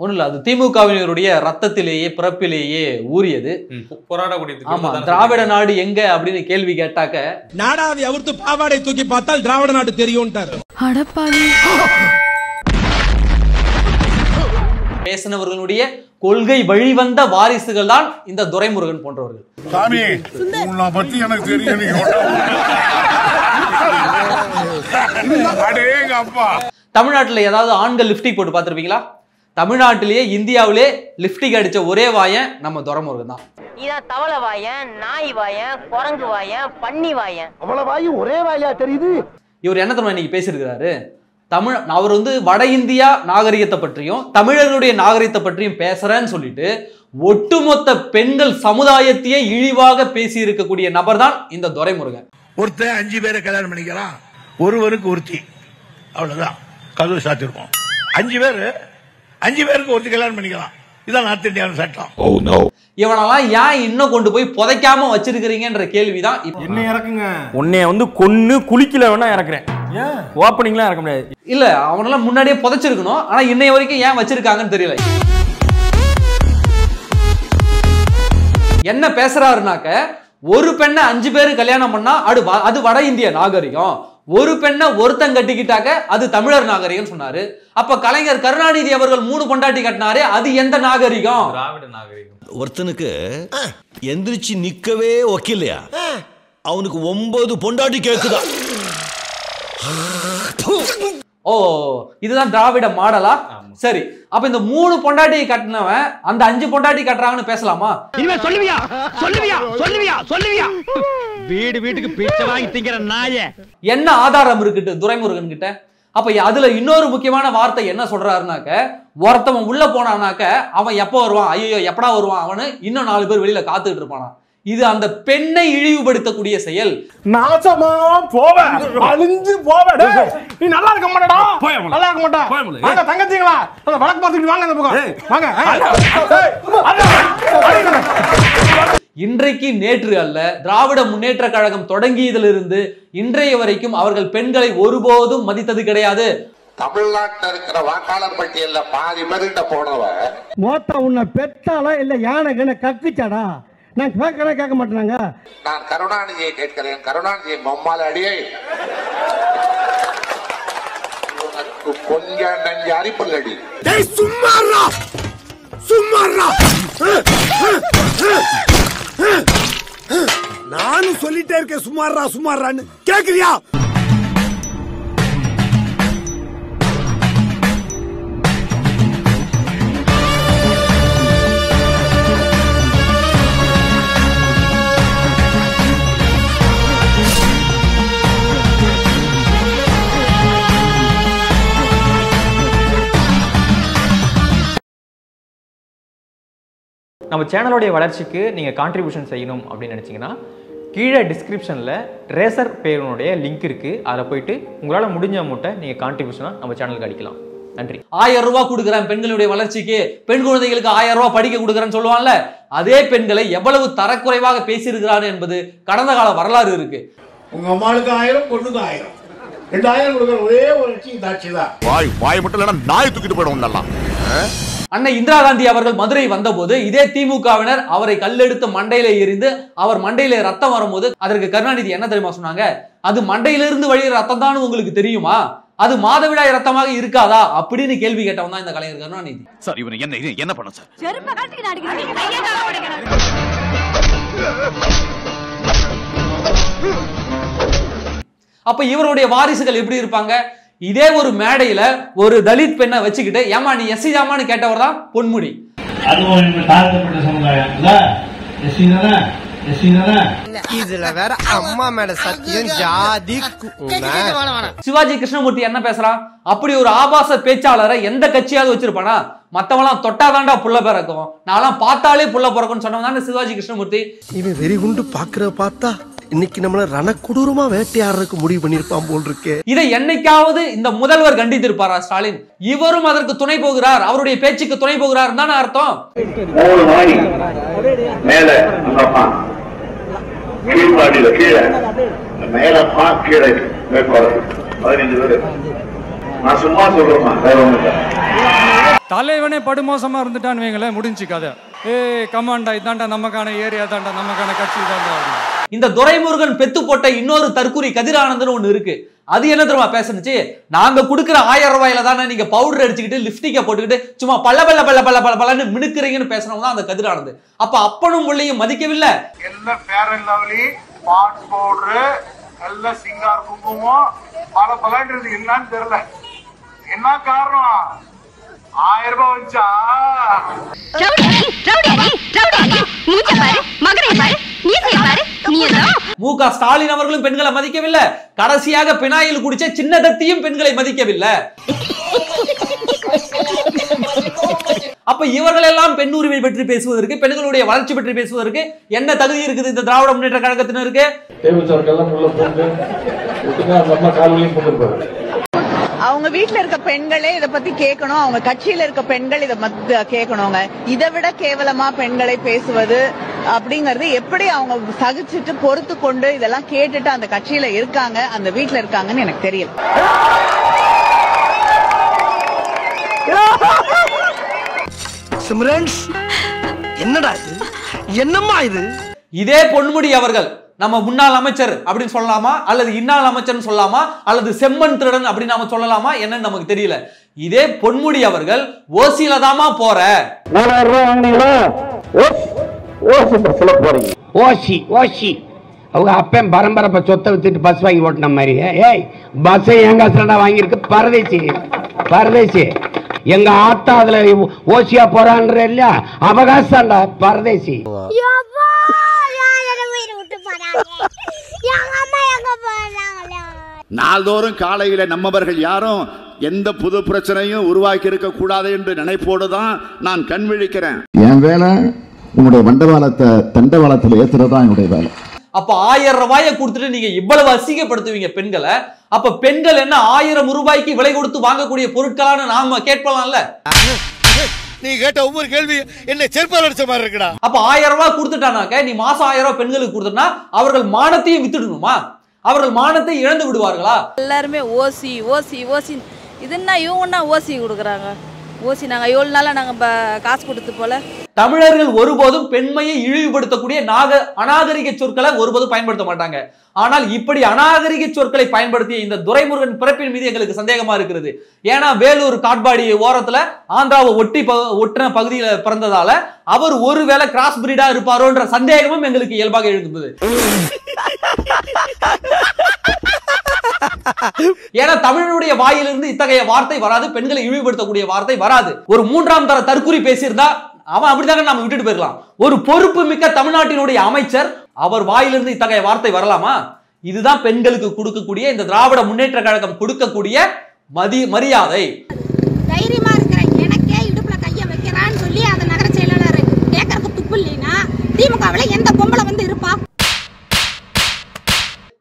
ஒண்ணு இல்ல, அது திமுகவினருடைய ரத்தத்திலேயே பிறப்பிலேயே ஊறியது. ஆமா, திராவிட நாடு எங்க அப்படின்னு கேள்வி கேட்டாக்க நாடாவை அவிர்த்து பாவாடை தூக்கி பார்த்தால் திராவிட நாடு தெரியும்ட்டாரு. பேசினவர்களுடைய கொள்கை வழிவந்த வாரிசுகள் தான் இந்த துரைமுருகன் போன்றவர்கள். சாமி, உன்னை பத்தி எனக்கு தெரியும். தமிழ்நாட்டுல ஏதாவது ஆண்கள் லிப்டிக் போட்டு பார்த்திருப்பீங்களா? தமிழ்நாட்டிலேயே இந்தியாவிலே லிப்டிக் அடிச்ச ஒரே வாயன் நம்ம துரைமுருகன் தான். இதான் தவள வாயன், நாய் வாயன், குரங்கு வாயன், பன்னி வாயன். அவ்வளவு வாயும் ஒரே வாயா தெரியுது. இவர் என்ன தெரியுமா இன்னைக்கு பேசியிருக்கிறாரு? அவர் வட இந்தியா நாகரிகத்தை பற்றியும் தமிழர்களுடைய நாகரிகத்தை பற்றியும் பேசுறேன்னு சொல்லிட்டு ஒட்டுமொத்த பெண்கள் சமுதாயத்தையே இழிவாக பேசி இருக்கக்கூடிய நபர் தான் இந்த துரைமுருகன். ஒருத்தன் 5 பேரை கல்யாணம் பண்ணிக்கலாம், ஒருவருக்கு ஒருத்தி, அவ்வளவுதான் கதவு சாத்திருக்கோம். 5 பேருக்கு ஒருத்தி கல்யாணம் பண்ணிக்கலாம். இதான் நார்த் இந்தியாவின் சட்டம். இவனெல்லாம் ஏன் இன்னும் கொண்டு போய் புதைக்காம வச்சிருக்கிறீங்கன்ற கேள்விதான். என்ன இறக்குங்க? உன்னைய கொன்னு குளிக்கல வேணா இறக்குறேன். ஓப்பனிங்லாம் இறக்க முடியாது. இல்ல, அவனெல்லாம் முன்னாடியே புதைச்சிருக்கணும். ஆனா இன்னைய வரைக்கும் ஏன் வச்சிருக்காங்கன்னு தெரியல. என்ன பேசுறாருனாக்க, ஒரு பெண்ணை 5 பேரு கல்யாணம் பண்ணா அது வட இந்திய நாகரிகம், ஒரு பெண்ணை ஒருத்தன் கட்டிக்கிட்டாக்க அது தமிழர் நாகரிகம் சொன்னாரு. அப்ப கலைஞர் கருணாநிதி அவர்கள் 3 பொண்டாட்டி கட்டினாரு, அது எந்த நாகரிகம்? திராவிட நாகரிகம். ஒருத்தனுக்கு எந்திரிச்சு நிக்கவே ஒக்கில்லையா, அவனுக்கு 9 பொண்டாட்டி கேக்குதா? ஓ, இதுதான் திராவிட மாடலா? சரி, அப்ப இந்த 3 பொண்டாட்டி கட்டினவன் அந்த 5 பொண்டாட்டி கட்டுறாங்கன்னு பேசலாமா? வீடு வீட்டுக்கு பிச்சை வாங்கி திங்கிற நாயே. என்ன ஆதாரம் இருக்குட்டு துரைமுருகன் கிட்ட? அப்ப அதுல இன்னொரு முக்கியமான வார்த்தை என்ன சொல்றாருனாக்க, ஒருத்தவன் உள்ள போனானாக்க அவன் எப்ப வருவான், ஐயோ எப்படா வருவான் அவனு, இன்னும் 4 பேர் வெளியில காத்துக்கிட்டு இருப்பானா. இது அந்த பெண்ணை இழிவுபடுத்தக்கூடிய செயல். நாசமா போவ, அழிஞ்சு போவ. நீ நல்லா இருக்க மாட்டடா, நல்லா இருக்க மாட்டா. வாங்க தங்கச்சிங்களா, வழக்கு பார்த்துட்டு வாங்க, அந்த பக்கம் வாங்க. இன்றைக்கு நேற்று அல்ல, திராவிட முன்னேற்ற கழகம் தொடங்கியதிலிருந்து இன்றைய வரைக்கும் அவர்கள் பெண்களை ஒருபோதும் மதித்தது கிடையாது. தமிழ்நாட்டில் இருக்கிற வாக்காளர் பட்டியல்ல பாதி பேர்கிட்ட போனவ மொத்த உன்னை பெத்தாலா இல்ல யானை கக்குச்சாடா? நான் கேட்க மாட்டேனாங்க. நான் கருணாநிதியை கேட்கிறேன், கருணாநிதியை மம்மால அடியே கொஞ்சம் நஞ்சு அரிப்பல்லடி. சும்மாறா சும்மாறா, நானும் சொல்லிட்டே இருக்கேன் சும்மாறா சும்மாறான்னு, கேக்குறியா? நம்ம சேனலோடைய வளர்ச்சிக்கு நீங்கள் கான்ட்ரிபியூஷன் செய்யணும் அப்படின்னு நினச்சிங்கன்னா கீழே டிஸ்கிரிப்ஷனில் ரேசர் பேருனுடைய லிங்க் இருக்குது. அதில் போயிட்டு உங்களால் முடிஞ்ச அமௌண்ட்டை நீங்கள் கான்ட்ரிபியூஷனாக நம்ம சேனலுக்கு அடிக்கலாம். நன்றி. 1000 ரூபாய் கொடுக்குறேன் பெண்களுடைய வளர்ச்சிக்கு, பெண் குழந்தைகளுக்கு 1000 ரூபாய் படிக்க கொடுக்குறேன்னு சொல்லுவான்ல, அதே பெண்களை எவ்வளவு தரக்குறைவாக பேசியிருக்கிறாரு என்பது கடந்த கால வரலாறு இருக்கு. உங்க அம்மாளுக்கு 1000, பொண்ணுக்கு 1000, 2000 கொடுக்குற ஒரே ஒரு தாட்சி தான். வாய் மட்டும் இல்லைன்னா நாய் தூக்கிட்டு போயிடுவோம். அன்னை இந்திரா காந்தி அவர்கள் மதுரை வந்தபோது இதே திமுகவினர் அவரை கல்லெடுத்து மண்டையில எறிந்து அவர் மண்டையில ரத்தம் வரும்போது அதற்கு கருணாநிதி என்ன தெரியுமா சொன்னாங்க? அது மண்டையிலிருந்து வழிகிற ரத்தம் தான் உங்களுக்கு தெரியுமா, அது மாதவிடாய் ரத்தமாக இருக்காதா அப்படின்னு கேள்வி கேட்டவன் தான் இந்த கலைஞர் கருணாநிதி. சார் இவனை என்ன பண்ண சார்? அப்ப இவருடைய வாரிசுகள் எப்படி இருப்பாங்க? இதே ஒரு மேடையில ஒரு தலித் பெண்ணை வச்சுக்கிட்டு ஏமா நீ எஸ்சி தாமான்னு கேட்டவர் தான் பொன்முடி. இதுல வேற அம்மா மேல சத்தியம் ஜாதி. சிவாஜி கிருஷ்ணமூர்த்தி என்ன பேசுறான்? அப்படி ஒரு ஆபாச பேச்சாளரை எந்த கட்சியாவது வச்சிருப்பானா? மத்தவெல்லாம் தொட்டாதாண்டா புள்ள பிறக்கும், நான்லாம் பார்த்தாலே புள்ள பிறக்கும்னு சொன்னவன் தானே சிவாஜி கிருஷ்ணமூர்த்தி. இவன் வெறி குண்டு பாக்குற பார்த்தா இன்னைக்கு நம்மள ரணக்கொடூரமா வேட்டையாடுறதுக்கு முடிவு பண்ணிருப்பான் போல் இருக்கு. இதை என்னைக்காவது இந்த முதல்வர் கண்டித்திருப்பாரா ஸ்டாலின்? இவரும் அதற்கு துணை போகிறார், அவருடைய பேச்சுக்கு துணை போகிறார் தானே அர்த்தம். நான் சும்மா சொல்றேன். தலைவனே படுமோசமா இருந்துட்டான்னு வைங்களேன், முடிஞ்சு கதை. கமாண்டா இதாண்டா நமக்கான ஏரியா தாண்டா, நமக்கான கட்சி தாண்டா. இந்த துரைமுருகன் பெத்து போட்ட இன்னொரு தற்குறி கதிரானந்தன் ஒண்ணு இருக்கு. அது என்ன தெரியுமா பேசுனுச்சு? நாங்க கொடுக்குற 1000 ரூபாயில தானே நீங்க பவுடர் அடிச்சுக்கிட்டு லிப்ஸ்டிக்கை போட்டுக்கிட்டு சும்மா பல்ல பல்ல பல்ல பல்ல பல்ல பல்லன்னு மினுக்குறீங்கன்னு பேசுறவங்க தான் அந்த கதிரானந்தன். அப்ப அப்பனும் பிள்ளையும் மதிக்கவில்லை. என்ன Fair and Lovely pot powder நல்ல சிங்கார் குங்குமம் பல பலன்றது என்னன்னு தெரியல. என்ன காரணம்? 1000 ரூபாய் வச்சா மு.க. ஸ்டாலின் அவர்களும் பெண்களை மதிக்கவில்லை. கடைசியாக பினாயில் குடிச்ச சின்ன தத்தியும் பெண்களை மதிக்கவில்லை. அப்ப இவர்கள் எல்லாம் பெண் உரிமை பற்றி பேசுவதற்கு, பெண்களுடைய வளர்ச்சி பற்றி பேசுவதற்கு என்ன தகுதி இருக்குது இந்த திராவிட முன்னேற்ற கழகத்தினருக்கு? அவங்க வீட்டுல இருக்க பெண்களே இத பத்தி கேட்கணும், அவங்க கட்சியில இருக்க பெண்கள் இத கேட்கணுங்க. இதை விட கேவலமா பெண்களை பேசுவது அப்படிங்கறது எப்படி அவங்க சகிச்சுட்டு பொறுத்து கொண்டு இதெல்லாம் கேட்டுட்டு அந்த கட்சியில இருக்காங்க, அந்த வீட்டுல இருக்காங்கன்னு எனக்கு தெரியல. என்னடா இது, என்னம்மா இது? இதே பொன்முடி அவர்கள் நம்ம முன்னாள் அமைச்சர் அப்படின்னு சொல்லலாமா, அல்லது இன்னாள் அமைச்சர் சொல்லலாமா, அல்லது செம்மன் திருடன் அப்படின்னு நாம சொல்லலாமா என்னன்னு நமக்கு தெரியல. இதே பொன்முடி அவர்கள் ஓசியில தாமா போற 4000 ரூபாய் வாங்கினீங்களா? ஓசி அவங்க அப்பன் பரம்பரை சொத்தை வச்சுட்டு பஸ் வாங்கி ஓட்டின மாதிரி. ஏய் பஸ்ஸை எங்க காசுலடா வாங்கியிருக்கு? பரதேசி எங்க ஆத்தா அதுல ஓசியா போறான்ற இல்லையா, அவகாசம்டா பரதேசி. நாள்தோறும் காலையில நம்மவர்கள் யாரும் எந்த புது பிரச்சனையும் உருவாக்கி இருக்க கூடாது என்று நினைப்போடு தான் நான் கண் விழிக்கிறேன். என் வேலை உங்களுடைய வண்டவாளத்தை தண்டவாளத்தில் ஏத்துறதா என்னுடைய வேலை. அப்ப 1000 ரூபாயை கொடுத்துட்டு நீங்க இவ்வளவு அசிங்கப்படுத்துவீங்க பெண்களை. அப்ப பெண்கள் என்ன 1000 ரூபாய்க்கு விலை கொடுத்து வாங்கக்கூடிய பொருட்களான நாம கேட்கலாம்ல? நீ கேட்ட ஒவ்வொரு கேள்வி என்ன செருப்பால் அடிச்ச மாதிரி இருக்குடா. அப்ப 1000 ரூபாய் கொடுத்துட்டானாக்க நீ மாசம் 1000 ரூபாய் பெண்களுக்கு கொடுத்தனா அவர்கள் மானத்தையும் வித்துடணுமா? அவர்கள் மானத்தை இழந்து விடுவார்களா? எல்லாருமே ஓசி ஓசி ஓசி இதுன்னா இவங்கன்னா ஓசி கொடுக்குறாங்க. ஓசி நாங்க எவ்வளவு நாளா நாங்க காசு கொடுத்து போல. தமிழர்கள் ஒருபோதும் பெண்மையை இழிவுபடுத்தக்கூடிய அநாகரிக சொற்களை ஒருபோதும் பயன்படுத்த மாட்டாங்க. ஆனால் இப்படி அநாகரிக சொற்களை பயன்படுத்திய இந்த துரைமுருகன் பிறப்பின் மீது எங்களுக்கு சந்தேகமா இருக்கிறது. ஏன்னா வேலூர் காட்பாடி ஓரத்துல ஆந்திராவை ஒட்டின பகுதியில பிறந்ததால அவர் ஒருவேளை கிராஸ் பிரீடா இருப்பாரோன்ற சந்தேகமும் எங்களுக்கு இயல்பாக எழுந்தது. ஏன்னா தமிழனுடைய வாயிலிருந்து இத்தகைய வார்த்தை வராது, பெண்களை இழிவுபடுத்தக்கூடிய வார்த்தை வராது. ஒரு 3ஆம் தர தற்குறி பேசியிருந்தா அவன் அப்படித்தாங்க நாம விட்டுட்டு போயிடலாம். ஒரு பொறுப்பு மிக்க தமிழ்நாட்டினுடைய அமைச்சர் அவர் வாயிலிருந்து இத்தகைய வார்த்தை வரலாமா? இதுதான் பெண்களுக்கு கொடுக்கக்கூடிய இந்த திராவிட முன்னேற்ற கழகம் கொடுக்கக்கூடிய மரியாதை. தைரியமா இருக்கிற எனக்கே இடுப்புல கைய வைக்கிறான்னு சொல்லி அந்த நகர செயலாளர் கேட்கறதுக்கு துப்பு இல்லைன்னா திமுகவில் எந்த பொம்பளை வந்து இருப்பா?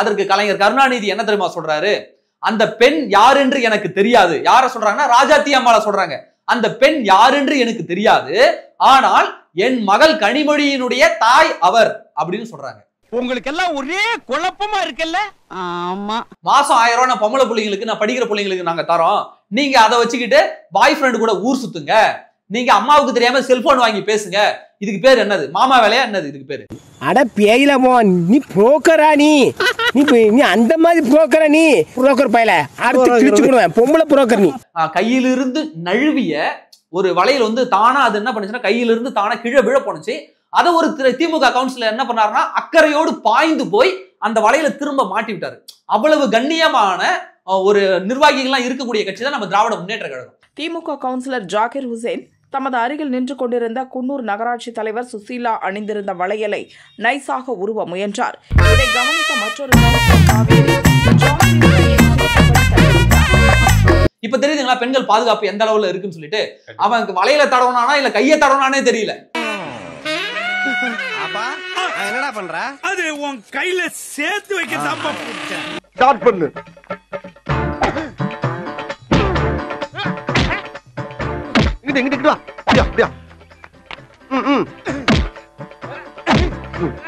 அதற்கு கலைஞர் கருணாநிதி என்ன தெரியுமா சொல்றாரு? அந்த பெண் யார் என்று எனக்கு தெரியாது. யார சொல்றாங்கன்னா ராஜாத்தி அம்மாள சொல்றாங்க. அந்த பெண் யார் என்று எனக்கு தெரியாது, ஆனால் என் மகள் கனிமொழியினுடைய தாய் அவர் அப்படின்னு சொல்றாங்க. உங்களுக்கு எல்லாம் ஒரே குழப்பமா இருக்குல்ல? ஆமா. மாசம் 1000 ரூபாய் நான் பொம்பளை பிள்ளைங்களுக்கு, நான் படிக்கிற பிள்ளைங்களுக்கு நாங்க தரோம். நீங்க அதை வச்சுக்கிட்டு பாய் ஃப்ரெண்ட் கூட ஊர் சுத்துங்க. நீங்க அம்மாவுக்கு தெரியாம செல்போன் வாங்கி பேசுங்க. இதுக்கு பேர் என்னது? மாமா வேலையா என்னது இதுக்கு பேரு? அட பேயிலமோ, நீ புரோக்கரா? நீ அந்த மாதிரி புரோக்கரா? நீ புரோக்கர் பையல அடுத்து கிழிச்சுடுவேன். பொம்பளை புரோக்கர் நீ. கையிலிருந்து நழுவிய ஒரு வளையல் வந்து தானா அது என்ன பண்ணுச்சுன்னா கையிலிருந்து தானா கீழே விழ போனுச்சு. அதை ஒரு திமுக கவுன்சிலர் என்ன பண்ணாருன்னா அக்கறையோடு பாய்ந்து போய் அந்த வளையல திரும்ப மாட்டி விட்டாரு. அவ்வளவு கண்ணியமான ஒரு நிர்வாகிகள்லாம் இருக்கக்கூடிய கட்சி தான் நம்ம திராவிட முன்னேற்ற கழகம். திமுக கவுன்சிலர் ஜாகிர் ஹுசேன் தமது அருகில் நின்று கொண்டிருந்த குன்னூர் நகராட்சி தலைவர் சுசீலா அணிந்திருந்த வளையலை நைசாக உருவ முயன்றார். இதை கவனித்த மற்றொரு இப்ப தெரியுதுங்களா பெண்கள் பாதுகாப்பு எந்த அளவுல இருக்குன்னு சொல்லிட்டு. அவனுக்கு வளையல தடவனானா இல்ல கைய தடவனானே தெரியல. என்னடா பண்ற? அது உன் கையில சேர்த்து வைக்க தான் ஸ்டார்ட் பண்ணு. இங்கிட்டு வா. அப்படியா?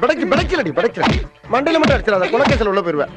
படைக்கலடி. மண்டையில மட்டும் அடிச்சிடாத, குலக்கேசல் உள்ள போயிருவேன்.